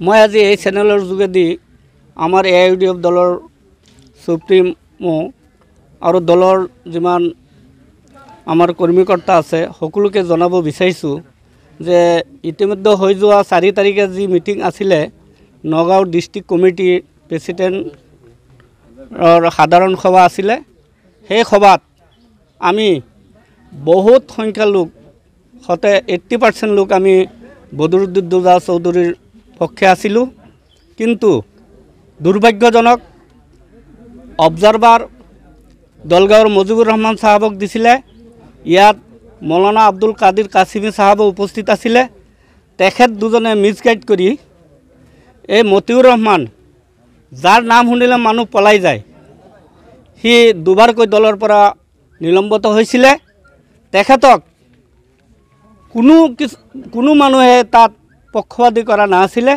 মই আজি এই চেনেলৰ যোগেদি আমাৰ AIUDF দলৰ সুপ্ৰিমো আৰু দলৰ যিমান আমাৰ কৰ্মীকৰ্তা আছে সকলোকে জনাব বিচাৰিছোঁ যে ইতিমধ্যে হৈ যোৱা 4 তাৰিখে যি মিটিং আছিলে নগাঁও ডিস্ট্ৰিক্ট কমিটি প্ৰেসিডেণ্টৰ সাধাৰণ সভা আছিলে। সেই সভাত আমি বহুত সংখ্যা লোক 80% লোক আমি বদৰুদ্দোজা চৌধুৰীৰ পক্ষে আছিলোঁ। কিন্তু দুৰ্ভাগ্যজনক অবজাৰভাৰ দলগাঁৱৰ মুজিবুৰ ৰহমান সাহেবক দিছিলে। ইয়াত মৌলানা আব্দুল কাদিৰ কাছিমি সাহেব উপস্থিত আছিলে। তেখেত দুজনে মিছগাইড কৰি এই মতিউৰ ৰহমান যাৰ নাম শুনিলে মানুহ পলাই যায়, সি দুবাৰকৈ দলৰ পৰা নিলম্বিত হৈছিলে। তেখেতক কোনো মানুহে তাত পক্ষপাতী কৰা নাছিলে।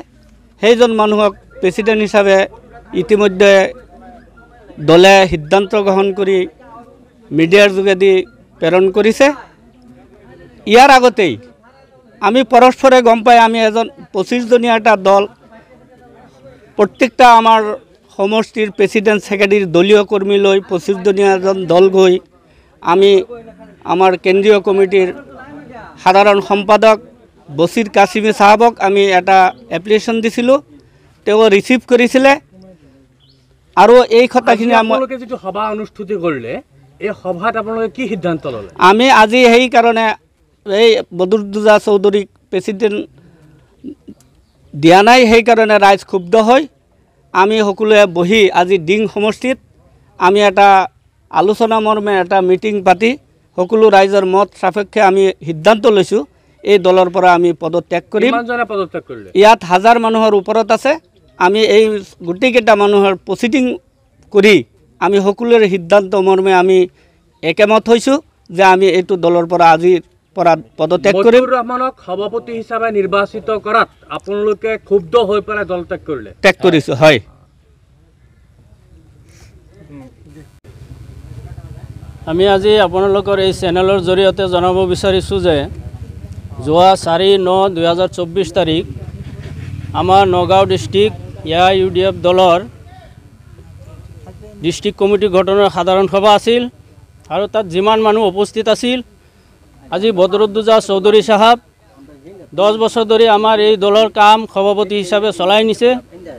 সেইজন মানুহক প্ৰেসিডেণ্ট হিচাপে ইতিমধ্যে দলে সিদ্ধান্ত গ্ৰহণ কৰি মিডিয়াৰ যোগেদি প্ৰেৰণ কৰিছে। ইয়াৰ আগতেই আমি পৰস্পৰে গম পাই আমি এজন 25জনীয়া এটা দল প্ৰত্যেকটা আমাৰ সমষ্টিৰ প্ৰেসিডেণ্ট সেক্ৰেটাৰী দলীয় কৰ্মী লৈ 25জনীয়া এজন দল গৈ আমি আমাৰ কেন্দ্ৰীয় কমিটিৰ সাধাৰণ সম্পাদক বছিৰ কাছিমি সাহেবক আমি এটা এপ্লিকেশ্যন দিছিলোঁ। তেওঁ ৰিচিভ কৰিছিলে আৰু এই কথাখিনি আপোনালোকে যিটো সভা অনুষ্ঠিত কৰিলে এই সভাত আপোনালোকে কি সিদ্ধান্ত ল'লে? আমি আজি সেই কাৰণে এই বদৰুদ্দোজা চৌধুৰীক প্ৰেসিডেণ্ট দিয়া নাই, সেইকাৰণে ৰাইজ ক্ষুব্ধ হৈ আমি সকলোৱে বহি আজি ডিং সমষ্টিত আমি এটা আলোচনা মৰ্মে এটা মিটিং পাতি সকলো ৰাইজৰ মত সাপেক্ষে আমি সিদ্ধান্ত লৈছোঁ এই দলৰ পৰা আমি পদত্যাগ কৰিম। ইয়াত 1000 মানুহৰ ওপৰত আছে। আমি এই গোটেইকেইটা মানুহৰ প্ৰচিডিং কৰি আমি সকলোৰে সিদ্ধান্ত মৰ্মে আমি একমত হৈছোঁ যে আমি এইটো দলৰ পৰা আজিৰ পৰা পদত্যাগ কৰিম। মতিউৰ ৰহমানক সভাপতি হিচাপে নিৰ্বাচিত কৰাত আপোনালোকে ক্ষুব্ধ হৈ পেলাই দল ত্যাগ কৰিলে? ত্যাগ কৰিছোঁ, হয়। আমি আজি আপোনালোকৰ এই চেনেলৰ জৰিয়তে জনাব বিচাৰিছোঁ যে যোৱা 4/9/2024 তাৰিখ আমাৰ নগাঁও ডিষ্ট্ৰিক্ট AIUDF দলৰ ডিষ্ট্ৰিক্ট কমিটি গঠনৰ সাধাৰণ সভা আছিল আৰু তাত যিমান মানুহ উপস্থিত আছিল, আজি বদৰুদ্দোজা চৌধুৰী সাহেব 10 বছৰ ধৰি আমাৰ এই দলৰ কাম সভাপতি হিচাপে চলাই নিছে।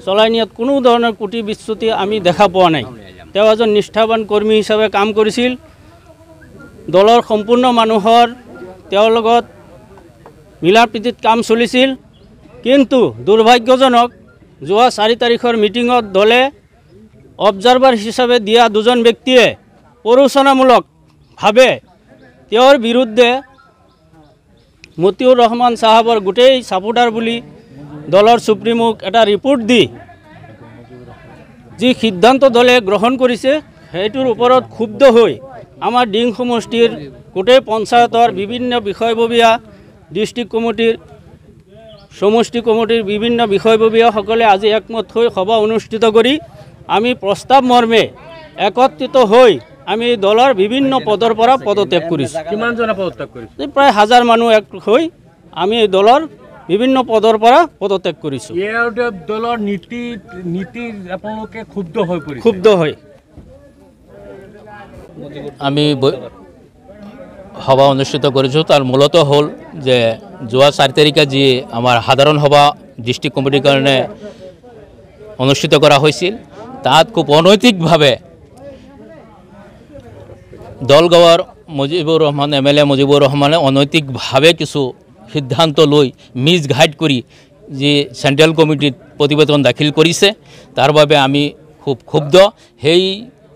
চলাই নিয়াত কোনো ধৰণৰ ত্ৰুটি বিচ্যুতি আমি দেখা পোৱা নাই। তেওঁ এজন নিষ্ঠাৱান কৰ্মী হিচাপে কাম কৰিছিল। দলৰ সম্পূৰ্ণ মানুহৰ তেওঁৰ লগত মিলা প্ৰীতিত কাম চলিছিল। কিন্তু দুৰ্ভাগ্যজনক যোৱা 4 তাৰিখৰ মিটিঙত দলে অবজাৰভাৰ হিচাপে দিয়া দুজন ব্যক্তিয়ে প্ৰৰোচনামূলকভাৱে তেওঁৰ বিৰুদ্ধে মতিউৰ ৰহমান সাহেবৰ গোটেই ছাপোৰ্টাৰ বুলি দলৰ সুপ্ৰিমোক এটা ৰিপৰ্ট দি যি সিদ্ধান্ত দলে গ্ৰহণ কৰিছে সেইটোৰ ওপৰত ক্ষুব্ধ হৈ আমাৰ ডিং সমষ্টিৰ গোটেই পঞ্চায়তৰ বিভিন্ন বিষয়ববীয়া ডিষ্ট্ৰিক্ট কমিটিৰ সমষ্টি কমিটিৰ বিভিন্ন বিষয়ববীয়াসকলে আজি একমত হৈ সভা অনুষ্ঠিত কৰি আমি প্ৰস্তাৱ মৰ্মে একত্ৰিত হৈ আমি দলৰ বিভিন্ন পদৰ পৰা পদত্যাগ কৰিছোঁ। কিমানজনে পদত্যাগ কৰিছে? প্ৰায় 1000 মানুহ এক হৈ আমি দলৰ বিভিন্ন পদৰ পৰা পদত্যাগ কৰিছোঁ। AIUDF দলৰ নীতি আপোনালোকে ক্ষুব্ধ হৈ পৰিছে? ক্ষুব্ধ হৈ আমি সভা অনুষ্ঠিত কৰিছোঁ। তাৰ মূলত হ'ল যে যোৱা 4 তাৰিখে যি আমাৰ সাধাৰণ সভা ডিষ্ট্ৰিক্ট কমিটিৰ কাৰণে অনুষ্ঠিত কৰা হৈছিল, তাত খুব অনৈতিকভাৱে দলগাঁৱৰ মুজিবুৰ ৰহমান MLA মুজিবুৰ ৰহমানে অনৈতিকভাৱে কিছু সিদ্ধান্ত লৈ মিছগাইড কৰি যি চেণ্ট্ৰেল কমিটিত প্ৰতিবেদন দাখিল কৰিছে, তাৰ বাবে আমি খুব ক্ষুব্ধ। সেই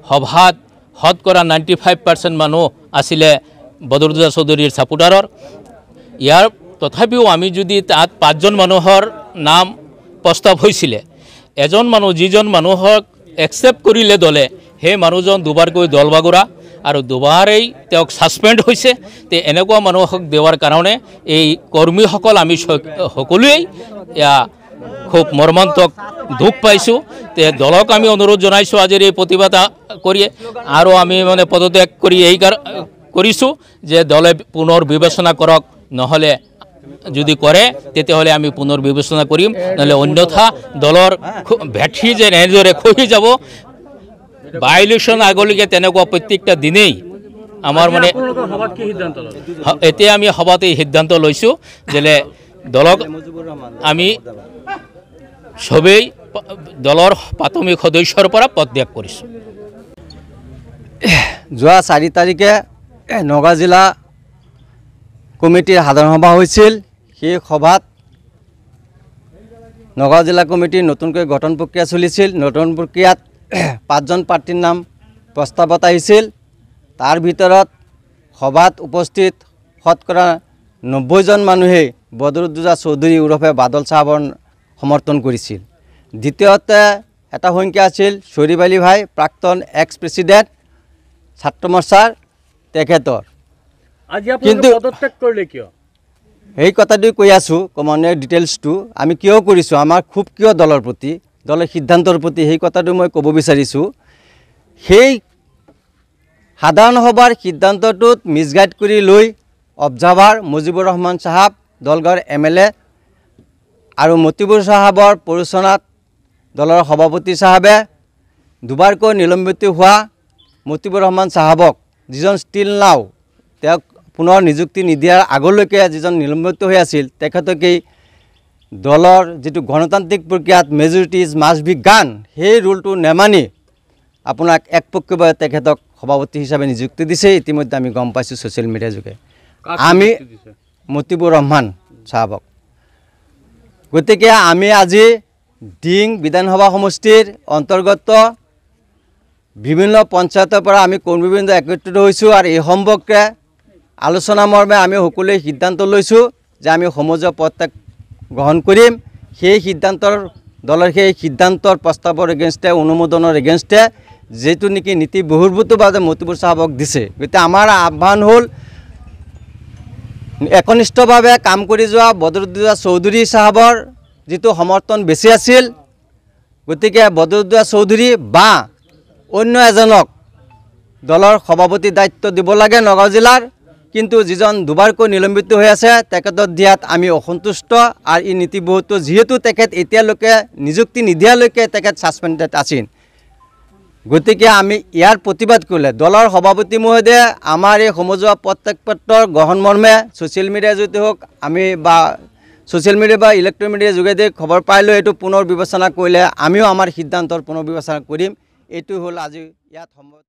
সভাত শতকৰা 95% মানুহ আছিলে বদৰুদ্দোজা চৌধুৰীৰ ছাপোৰ্টাৰৰ। ইয়াৰ তথাপিও আমি যদি তাত 5জন মানুহৰ নাম প্ৰস্তাৱ হৈছিলে, এজন মানুহ যিজন মানুহক একচেপ্ট কৰিলে দলে, সেই মানুহজন দুবাৰকৈ দল বাগৰা আৰু দুবাৰেই তেওঁক ছাছপেণ্ড হৈছে। তে এনেকুৱা মানুহক দেৱাৰ কাৰণে এই কৰ্মীসকল আমি সকলোৱেই খুব মৰ্মান্তক দুখ পাইছোঁ। তে দলক আমি অনুৰোধ জনাইছোঁ আজিৰ এই প্ৰতিবাদ কৰি আৰু আমি পদত্যাগ কৰি এই কৰিছোঁ যে দলে পুনৰ বিবেচনা কৰক, নহ'লে যদি কৰে তেতিয়াহ'লে আমি পুনৰ বিবেচনা কৰিম, নহ'লে অন্যথা দলৰ ভেটি যে এনেদৰে খহি যাব। বাই ইলেকশ্যন আগলৈকে তেনেকুৱা প্ৰত্যেকটা দিনেই আমাৰ মানে আপোনালোকৰ সভাত কি সিদ্ধান্ত ল'লে? এতিয়া আমি সভাত এই সিদ্ধান্ত লৈছোঁ যে দলক আমি চবেই দলৰ প্ৰাথমিক সদস্যৰ পৰা পদত্যাগ কৰিছোঁ। যোৱা 4 তাৰিখে নগাঁও জিলা কমিটিৰ সাধাৰণ সভা হৈছিল। সেই সভাত নগাঁও জিলা কমিটিৰ নতুনকৈ গঠন প্ৰক্ৰিয়া চলিছিল। নতুন প্ৰক্ৰিয়াত 5জন প্ৰাৰ্থীৰ নাম প্ৰস্তাৱত আহিছিল। তাৰ ভিতৰত সভাত উপস্থিত শতকৰা 90জন মানুহেই বদৰুদ্দোজা চৌধুৰী ওৰফে বাদল চাহাবৰ সমৰ্থন কৰিছিল। দ্বিতীয়তে এটা সংখ্যা আছিল শ্বৰীফ আলী ভাই, প্ৰাক্তন এক্স প্ৰেছিডেণ্ট ছাত্ৰ মৰ্চাৰ, তেখেতৰ। আজি আপোনালোকে পদত্যাগ কৰিলে কিয়? সেই কথাটো কৈ আছোঁ, কমনৰ ডিটেইলছটো আমি কিয় কৰিছোঁ, আমাৰ খুব কিয় দলৰ প্ৰতি, দলৰ সিদ্ধান্তৰ প্ৰতি, সেই কথাটো মই ক'ব বিচাৰিছোঁ। সেই সাধাৰণ সভাৰ সিদ্ধান্তটোত মিছগাইড কৰি লৈ অবজাৰ্ভাৰ মুজিবুৰ ৰহমান চাহাব, দলগাঁৱৰ MLA আৰু মতিবুৰ চাহাবৰ পৰিচালনাত দলৰ সভাপতি চাহাবে দুবাৰকৈ নিলম্বিত হোৱা মতিবুৰ ৰহমান চাহাবক, যিজন ষ্টিল নাও তেওঁক পুনৰ নিযুক্তি নিদিয়াৰ আগলৈকে যিজন নিলম্বিত হৈ আছিল, তেখেতকেই দলৰ যিটো গণতান্ত্ৰিক প্ৰক্ৰিয়াত মেজৰিটি ইজ মাষ্ট বি গান, সেই ৰুলটো নেমানি আপোনাক একপক্ষীয়ভাৱে তেখেতক সভাপতি হিচাপে নিযুক্তি দিছে। ইতিমধ্যে আমি গম পাইছোঁ ছ'চিয়েল মিডিয়া যোগে। আমি মতিবুৰ ৰহমান চাহাবক। গতিকে আমি আজি ডিং বিধানসভা সমষ্টিৰ অন্তৰ্গত বিভিন্ন পঞ্চায়তৰ পৰা আমি কৰ্মীবৃন্দ একত্ৰিত হৈছোঁ আৰু এই সম্পৰ্কে আলোচনা মৰ্মে আমি সকলোৱে সিদ্ধান্ত লৈছোঁ যে আমি সমজুৱা পদত্যাগ গ্ৰহণ কৰিম। সেই সিদ্ধান্তৰ দলৰ সেই সিদ্ধান্তৰ প্ৰস্তাৱৰ এগেইনষ্টে, অনুমোদনৰ এগেইনষ্টে যিটো নেকি নীতি বহিৰ্ভূতভাৱে মতিবুৰ চাহাবক দিছে। গতিকে আমাৰ আহ্বান হ'ল একনিষ্ঠভাৱে কাম কৰি যোৱা বদৰুদ্দোজা চৌধুৰী চাহাবৰ যিটো সমৰ্থন বেছি আছিল, গতিকে বদৰুদ্দোজা চৌধুৰী বা অন্য এজনক দলৰ সভাপতি দায়িত্ব দিব লাগে নগাঁও জিলাৰ। কিন্তু যিজন দুবাৰকৈ নিলম্বিত হৈ আছে, তেখেতক দিয়াত আমি অসন্তুষ্ট। আৰু এই নীতিবদ্ধ যিহেতু তেখেত এতিয়ালৈকে নিযুক্তি নিদিয়ালৈকে তেখেত ছাছপেণ্ডেড আছিল, গতিকে আমি ইয়াৰ প্ৰতিবাদ কৰিলে দলৰ সভাপতি মহোদয়ে আমাৰ এই সমজুৱা পদত্যাগ পত্ৰৰ গ্ৰহণ মৰ্মে ছ'চিয়েল মিডিয়াৰ জৰিয়তে হওক, আমি বা ছ'চিয়েল মিডিয়া বা ইলেক্ট্ৰনিক মিডিয়াৰ যোগেদি খবৰ পাই লৈ এইটো পুনৰ বিবেচনা কৰিলে আমিও আমাৰ সিদ্ধান্তৰ পুনৰ বিবেচনা কৰিম। এইটো হ'ল আজি ইয়াত সম্ভৱ।